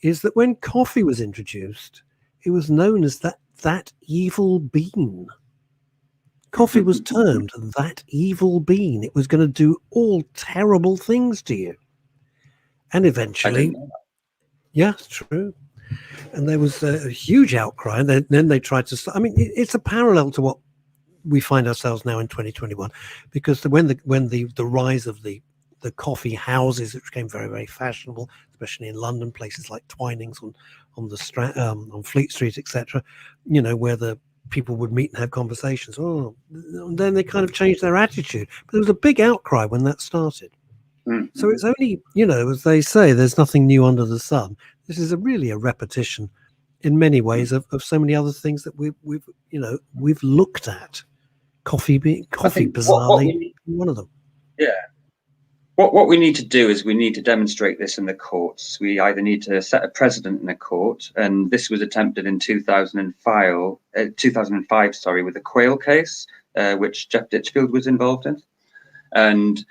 is that when coffee was introduced, it was known as that evil bean. Coffee was termed that evil bean. It was going to do all terrible things to you. And eventually, it's true. And there was a huge outcry. And then they tried to start. I mean, it's a parallel to what we find ourselves now in 2021, because when the rise of the coffee houses, which became very, very fashionable, especially in London, places like Twinings on Fleet Street, etc., you know, where the people would meet and have conversations. And then they kind of changed their attitude. But there was a big outcry when that started. So it's only, you know, as they say, there's nothing new under the sun. This is really a repetition in many ways of so many other things that we've looked at. Coffee bizarrely one of them. Yeah. What we need to do is we need to demonstrate this in the courts. We either need to set a precedent in a court, and this was attempted in 2005, with the Quayle case, which Jeff Ditchfield was involved in, and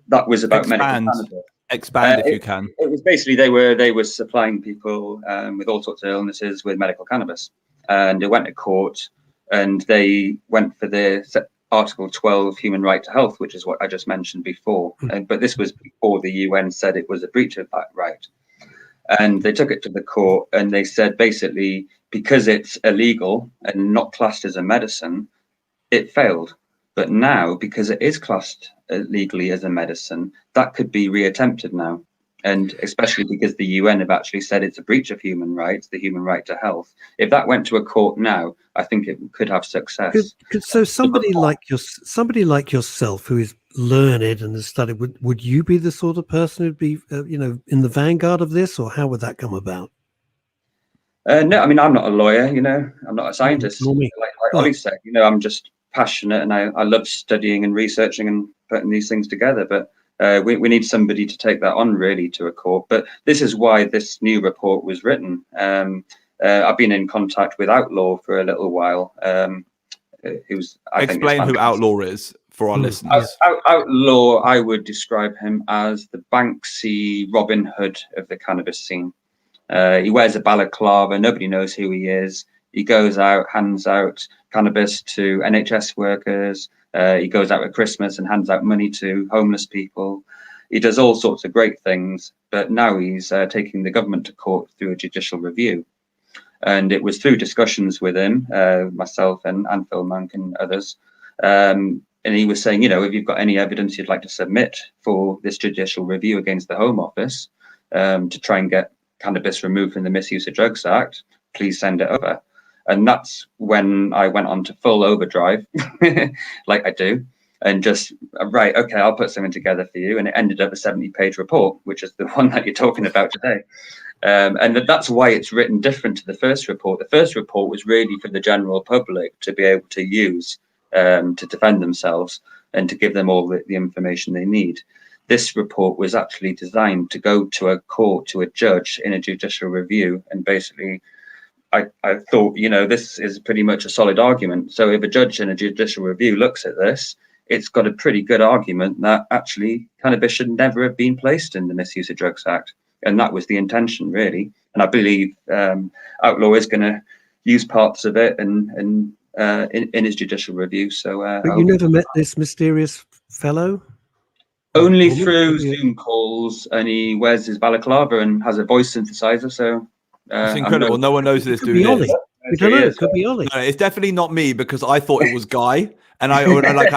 that was about medical cannabis. Expand if you can. It was basically they were supplying people with all sorts of illnesses with medical cannabis, and they went to court, and they went for the Article 12 human right to health, which is what I just mentioned before. But this was before the UN said it was a breach of that right. And they took it to the court, and they said basically because it's illegal and not classed as a medicine, it failed. But now, because it is classed legally as a medicine, that could be reattempted now. And especially because the UN have actually said it's a breach of human rights, the human right to health. If that went to a court now, I think it could have success. So somebody like yourself, who is learned and has studied, would you be the sort of person who'd be, in the vanguard of this, or how would that come about? No, I mean, I'm not a lawyer. You know, I'm not a scientist. Like Ollie said, you know, I'm just passionate, and I love studying and researching and putting these things together. But we need somebody to take that on really to a court. But this is why this new report was written. I've been in contact with Outlaw for a little while. Explain who Outlaw is for our listeners. Outlaw, I would describe him as the Banksy Robin Hood of the cannabis scene. He wears a balaclava. Nobody knows who he is. He goes out, hands out cannabis to NHS workers. He goes out at Christmas and hands out money to homeless people. He does all sorts of great things, but now he's taking the government to court through a judicial review. And it was through discussions with him, myself and Phil Monk and others. And he was saying, if you've got any evidence you'd like to submit for this judicial review against the Home Office to try and get cannabis removed from the Misuse of Drugs Act, please send it over. And that's when I went on to full overdrive, like I do, and just, right, okay, I'll put something together for you. And it ended up a 70-page report, which is the one that you're talking about today. And that's why it's written different to the first report. The first report was really for the general public to be able to use to defend themselves and to give them all the information they need. This report was actually designed to go to a court, to a judge in a judicial review. And basically, I thought, this is pretty much a solid argument. So if a judge in a judicial review looks at this, it's got a pretty good argument that actually cannabis should never have been placed in the Misuse of Drugs Act. And that was the intention, really. And I believe Outlaw is going to use parts of it and in his judicial review. So, but you never met this mysterious fellow? Only through Zoom calls, and he wears his balaclava and has a voice synthesizer. So it's incredible. No one knows who this dude is. We don't know. It could be Ollie. No, it's definitely not me, because I thought it was Guy. And I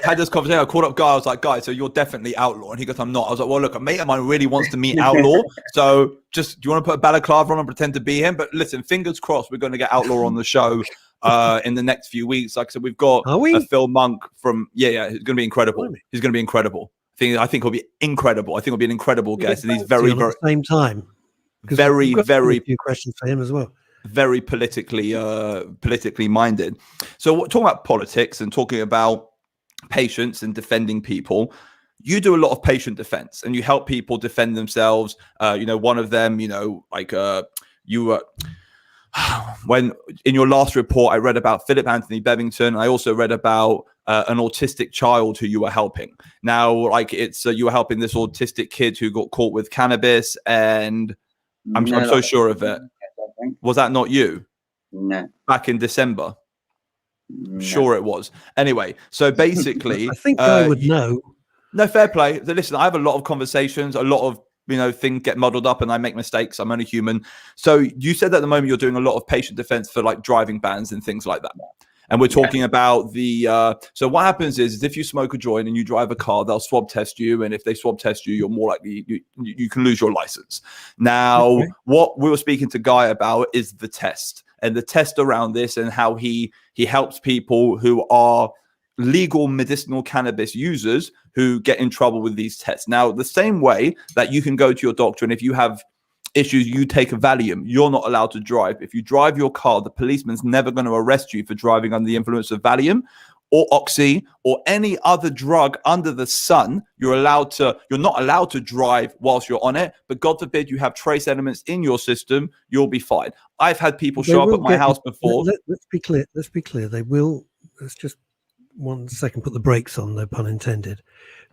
had this conversation. I called up Guy. I was like, Guy, so you're definitely Outlaw? And he goes, I'm not. I was like, well, look, a mate of mine really wants to meet Outlaw. So just, do you want to put a balaclava on and pretend to be him? But listen, fingers crossed, we're going to get Outlaw on the show in the next few weeks. Like I said, we've got a Phil Monk from, yeah, he's going to be incredible. He's going to be incredible. I think he'll be incredible. I think he'll be an incredible guest. And he's very, very, at the same time. Very, very few questions for him as well. Very politically minded. So talking about politics and talking about patients and defending people, you do a lot of patient defense and you help people defend themselves. One of them, you were when in your last report, I read about Philip Anthony Bevington. I also read about an autistic child who you were helping. Now, you were helping this autistic kid who got caught with cannabis, and I'm so sure of it. Was that not you? No. Back in December? No. Sure it was. Anyway, so basically... I think I would know. No, fair play. Listen, I have a lot of conversations, a lot of things get muddled up and I make mistakes. I'm only human. So you said that at the moment you're doing a lot of patient defense for driving bans and things like that. And we're talking about so what happens is if you smoke a joint and you drive a car, they'll swab test you. And if they swab test you, you're more likely, you can lose your license. Now, what we were speaking to Guy about is the test and the test around this and how he helps people who are legal medicinal cannabis users who get in trouble with these tests. Now, the same way that you can go to your doctor and if you have issues, you take a Valium, you're not allowed to drive. If you drive your car, the policeman's never going to arrest you for driving under the influence of Valium or Oxy or any other drug under the sun. You're not allowed to drive whilst you're on it, but God forbid you have trace elements in your system, you'll be fine. I've had people show up at my house before. Let's be clear. They will, let's just 1 second, put the brakes on, no pun intended.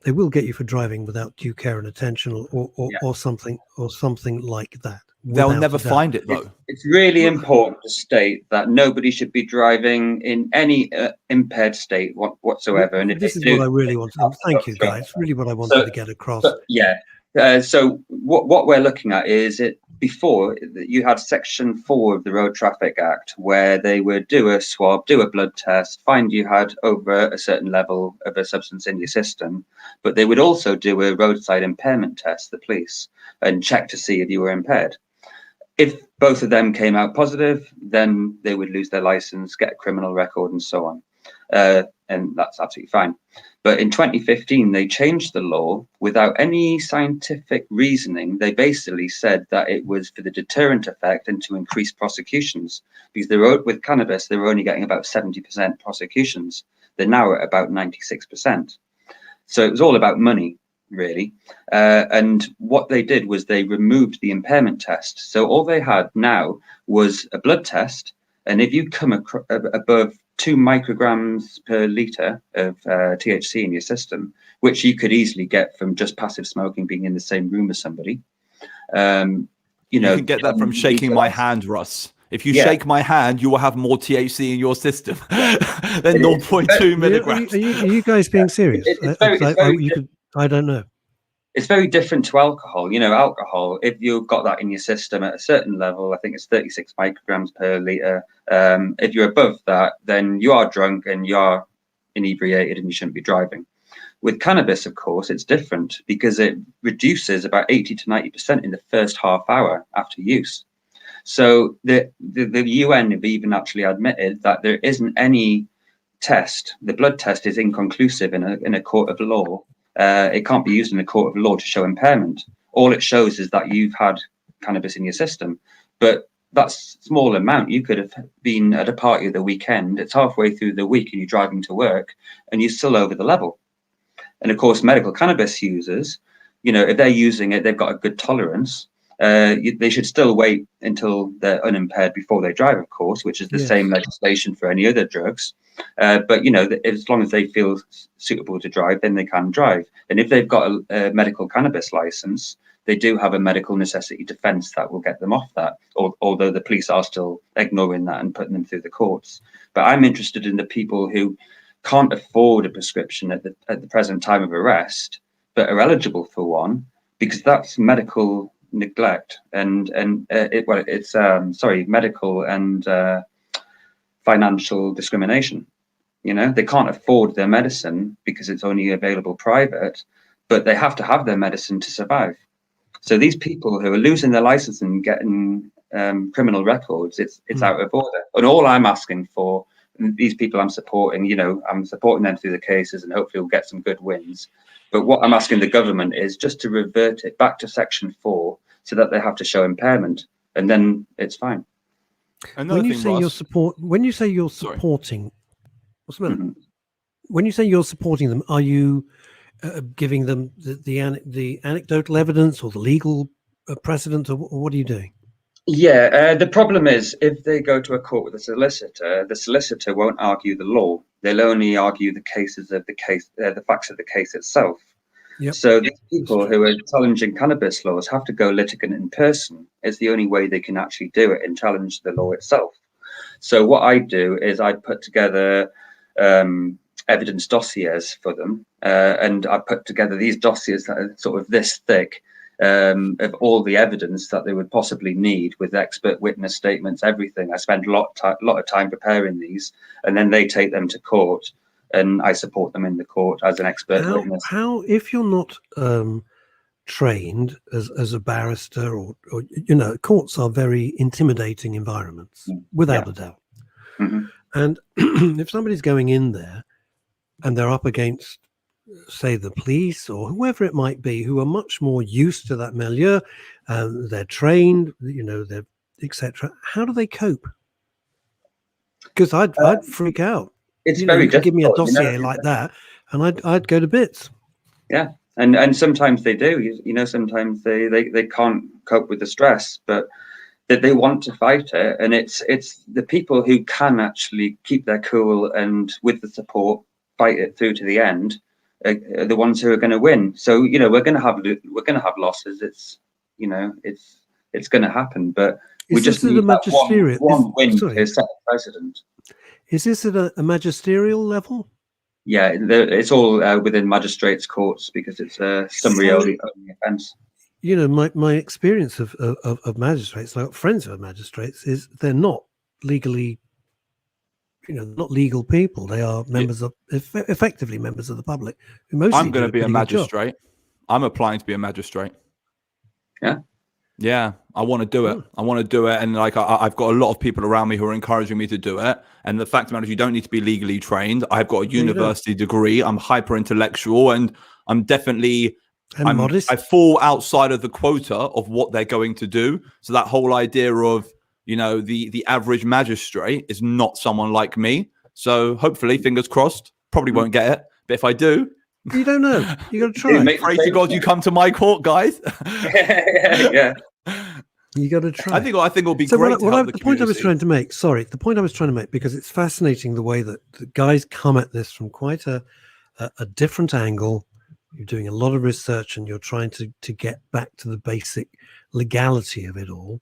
They will get you for driving without due care and attention or something like that. They'll never find it though. It's really important to state that nobody should be driving in any impaired state whatsoever. And this is what I really want to. Thank you, guys. Really, what I wanted to get across. So what we're looking at is before you had Section 4 of the Road Traffic Act, where they would do a swab, do a blood test, find you had over a certain level of a substance in your system, but they would also do a roadside impairment test, the police, and check to see if you were impaired. If both of them came out positive, then they would lose their license, get a criminal record, and so on. And that's absolutely fine. But in 2015, they changed the law without any scientific reasoning. They basically said that it was for the deterrent effect and to increase prosecutions, because with cannabis, they were only getting about 70% prosecutions. They're now at about 96%. So it was all about money, really. And what they did was they removed the impairment test. So all they had now was a blood test. And if you come above 2 micrograms per litre of THC in your system, which you could easily get from just passive smoking, being in the same room as somebody. You can get that from shaking my hand, Russ. If you shake my hand, you will have more THC in your system than 0.2 milligrams. Are you guys being serious? I don't know. It's very different to alcohol. Alcohol, if you've got that in your system at a certain level, I think it's 36 micrograms per litre. If you're above that, then you are drunk and you are inebriated and you shouldn't be driving. With cannabis, of course, it's different because it reduces about 80 to 90% in the first half hour after use. So the UN have even actually admitted that there isn't any test. The blood test is inconclusive in a court of law. It can't be used in a court of law to show impairment. All it shows is that you've had cannabis in your system, but that's a small amount. You could have been at a party at the weekend. It's halfway through the week and you're driving to work and you're still over the level. And of course, medical cannabis users, if they're using it, they've got a good tolerance. They should still wait until they're unimpaired before they drive, of course, which is the same legislation for any other drugs. But as long as they feel suitable to drive, then they can drive. And if they've got a medical cannabis license, they do have a medical necessity defence that will get them off that. Although the police are still ignoring that and putting them through the courts. But I'm interested in the people who can't afford a prescription at the present time of arrest, but are eligible for one, because that's medical neglect and medical and financial discrimination. They can't afford their medicine because it's only available private, but they have to have their medicine to survive. So these people who are losing their license and getting criminal records, it's out of order. And all I'm asking for, these people I'm supporting, I'm supporting them through the cases and hopefully we'll get some good wins. But what I'm asking the government is just to revert it back to Section 4 so that they have to show impairment, and then it's fine. When you say you're supporting, what's the matter? Mm-hmm. When you say you're supporting them, are you giving them the anecdotal evidence or the legal precedent, or what are you doing? Yeah, the problem is if they go to a court with the solicitor won't argue the law. They'll only argue the cases of the case, the facts of the case itself. Yep. So these people who are challenging cannabis laws have to go litigant in person. It's the only way they can actually do it and challenge the law itself. So what I do is I put together evidence dossiers for them, and I put together these dossiers that are sort of this thick, of all the evidence that they would possibly need, with expert witness statements, everything. I spend a lot of time preparing these, and then they take them to court, and I support them in the court as an expert witness. How, if you're not trained as a barrister, or courts are very intimidating environments, without a doubt. Mm-hmm. And if somebody's going in there and they're up against, say, the police or whoever it might be, who are much more used to that milieu, they're trained, they're etc. How do they cope? Because I'd freak out. It's very difficult. Give me a dossier like that, and I'd go to bits. Yeah, and sometimes they do. Sometimes they can't cope with the stress, but that they want to fight it. And it's the people who can actually keep their cool and, with the support, fight it through to the end, are the ones who are going to win. So we're going to have losses. It's going to happen, but we just need that one win to set a precedent. Is this at a magisterial level? Yeah, it's all within magistrates' courts because it's a summary only offence. My experience of magistrates, like friends of magistrates, is they're not legally, not legal people. They are members of, effectively members of the public. I'm going to be a magistrate. I'm applying to be a magistrate. Yeah. Yeah, I want to do it. I want to do it. And I've got a lot of people around me who are encouraging me to do it. And the fact of the matter is, you don't need to be legally trained. I've got a university degree. I'm hyper intellectual, and I'm definitely, modest. I fall outside of the quota of what they're going to do. So that whole idea of, the average magistrate is not someone like me. So hopefully, fingers crossed, probably won't get it. But if I do, you don't know. You got to try. Pray to God you come to my court, guys. Yeah. You got to try. I think it'll be great. The point I was trying to make, because it's fascinating the way that the guys come at this from quite a different angle. You're doing a lot of research and you're trying to get back to the basic legality of it all.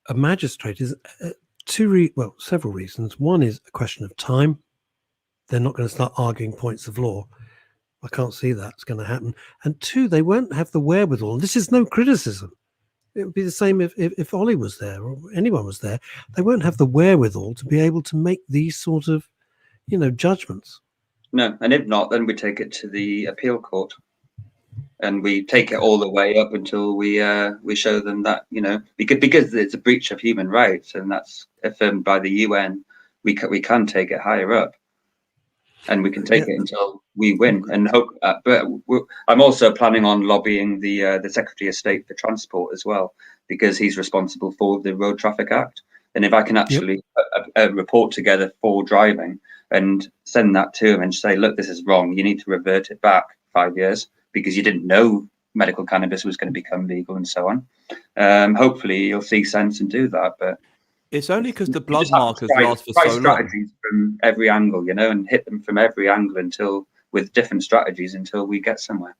A magistrate is several reasons. One is a question of time. They're not going to start arguing points of law. I can't see that's going to happen. And two, they won't have the wherewithal. This is no criticism. It would be the same if Ollie was there or anyone was there. They won't have the wherewithal to be able to make these sort of, judgments. No, and if not, then we take it to the appeal court, and we take it all the way up until we show them that, because it's a breach of human rights, and that's affirmed by the UN. We can take it higher up, and we can take it until we win. And hope. But I'm also planning on lobbying the Secretary of State for Transport as well, because he's responsible for the Road Traffic Act. And if I can actually put a report together for driving and send that to him and say, look, this is wrong. You need to revert it back 5 years because you didn't know medical cannabis was going to become legal and so on. Hopefully you'll see sense and do that. But it's only because the blood markers last for so long. Strategies from every angle, and hit them from every angle with different strategies until we get somewhere.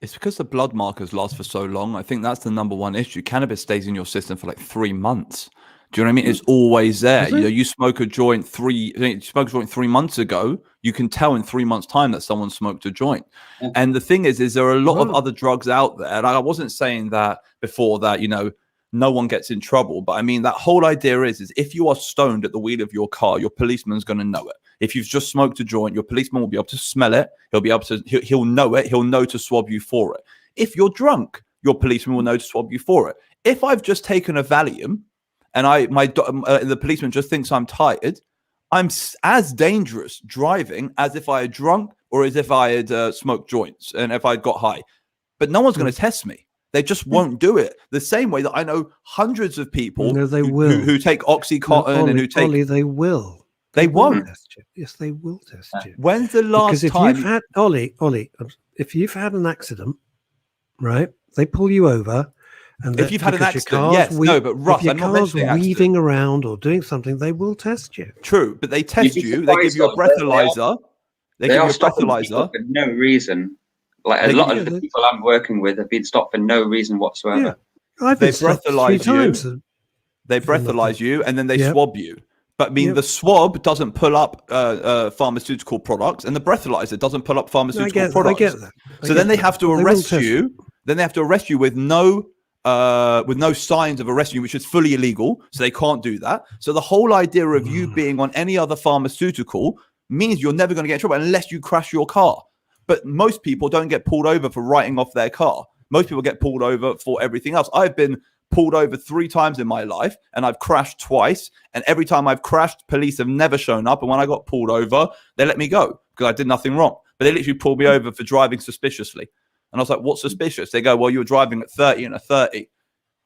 It's because the blood markers last for so long. I think that's the number one issue. Cannabis stays in your system for like 3 months. Do you know what I mean? It's always there. You smoke a joint 3 months ago, you can tell in 3 months' time that someone smoked a joint. Yeah. And the thing is there are a lot of other drugs out there. And I wasn't saying that before that, no one gets in trouble. But I mean, that whole idea is if you are stoned at the wheel of your car, your policeman's going to know it. If you've just smoked a joint, your policeman will be able to smell it. He'll be able to, he'll know it. He'll know to swab you for it. If you're drunk, your policeman will know to swab you for it. If I've just taken a Valium, and the policeman just thinks I'm tired, I'm as dangerous driving as if I had drunk or as if I had smoked joints and if I'd got high. But no one's going to test me. They just won't do it. The same way that I know hundreds of people who take Oxycontin and who take... Ollie, they will. They won't. Test you. Yes, they will test you. When's the last time... You've had, Ollie, if you've had an accident, right, they pull you over... And if you've had an accident, yes, but Russ, I'm not mentioning weaving around or doing something, they will test you. True, but they test you. They give you a breathalyzer. They give you a breathalyzer for no reason. Like a lot of the people I'm working with have been stopped for no reason whatsoever. Yeah. They breathalyze you. They breathalyze you, and then they swab you. But I mean, the swab doesn't pull up pharmaceutical products, and the breathalyzer doesn't pull up pharmaceutical products. I get that. So then they have to arrest you. Then they have to arrest you with no signs of arresting you, which is fully illegal. So they can't do that. So the whole idea of you being on any other pharmaceutical means you're never going to get in trouble unless you crash your car. But most people don't get pulled over for writing off their car. Most people get pulled over for everything else. I've been pulled over 3 times in my life and I've crashed twice. And every time I've crashed, police have never shown up. And when I got pulled over, they let me go because I did nothing wrong. But they literally pulled me over for driving suspiciously. And I was like, what's suspicious? They go, well, you were driving at 30 and a 30.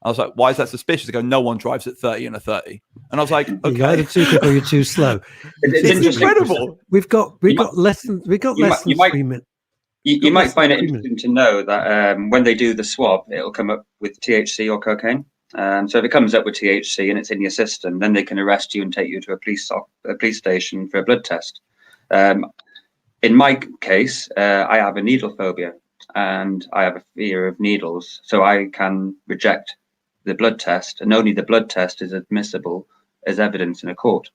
I was like, why is that suspicious? They go, no one drives at 30 and a 30. And I was like, okay. You're either too quick or you're too slow. It's incredible. We've got less than 3 minutes. You might find it interesting to know that when they do the swab, it'll come up with THC or cocaine. So if it comes up with THC and it's in your system, then they can arrest you and take you to a police station for a blood test. In my case, I have a needle phobia. And I have a fear of needles, so I can reject the blood test, and only the blood test is admissible as evidence in a court.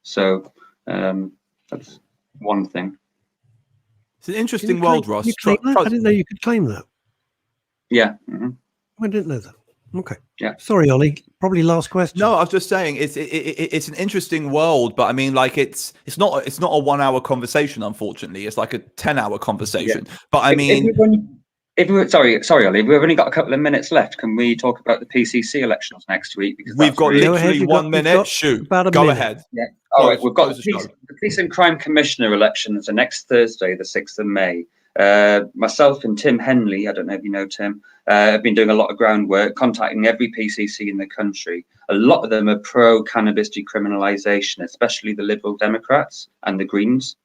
So that's one thing. It's an interesting world, Ross. I didn't know you could claim that. Yeah. Mm-hmm. I didn't know that. Okay. Yeah. Sorry, Ollie. Probably last question. No, I was just saying it's an interesting world, but I mean, like it's not a 1 hour conversation. Unfortunately, it's like a 10-hour conversation. Yeah. But I mean, sorry, Ollie. We've only got a couple of minutes left. Can we talk about the PCC elections next week? Because we've got literally 1 minute. Shoot, go ahead. Yeah. All right. We've got the Police and Crime Commissioner elections are next Thursday, the 6th of May. Myself and Tim Henley, I don't know if you know Tim, have been doing a lot of groundwork, contacting every PCC in the country. A lot of them are pro-cannabis decriminalisation, especially the Liberal Democrats and the Greens.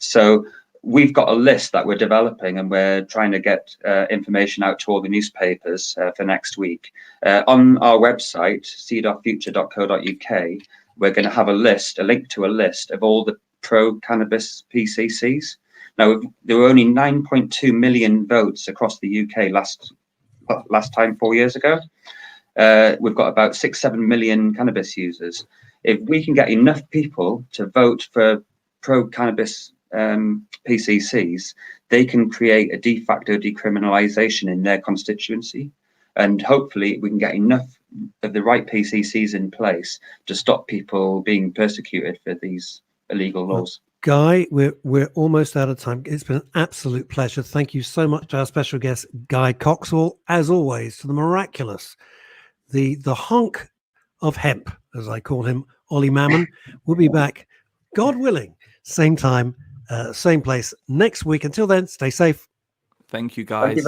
So we've got a list that we're developing, and we're trying to get information out to all the newspapers for next week. On our website, seedoffuture.co.uk, we're going to have a link to a list of all the pro-cannabis PCCs. Now, there were only 9.2 million votes across the UK last time 4 years ago. We've got about 6-7 million cannabis users. If we can get enough people to vote for pro-cannabis PCCs, they can create a de facto decriminalisation in their constituency. And hopefully we can get enough of the right PCCs in place to stop people being persecuted for these illegal laws. Guy, we're almost out of time. It's been an absolute pleasure. Thank you so much to our special guest, Guy Coxall, as always, to the miraculous, the hunk of hemp, as I call him, Ollie Mammon. We'll be back, God willing, same time, same place next week. Until then, stay safe. Thank you, guys.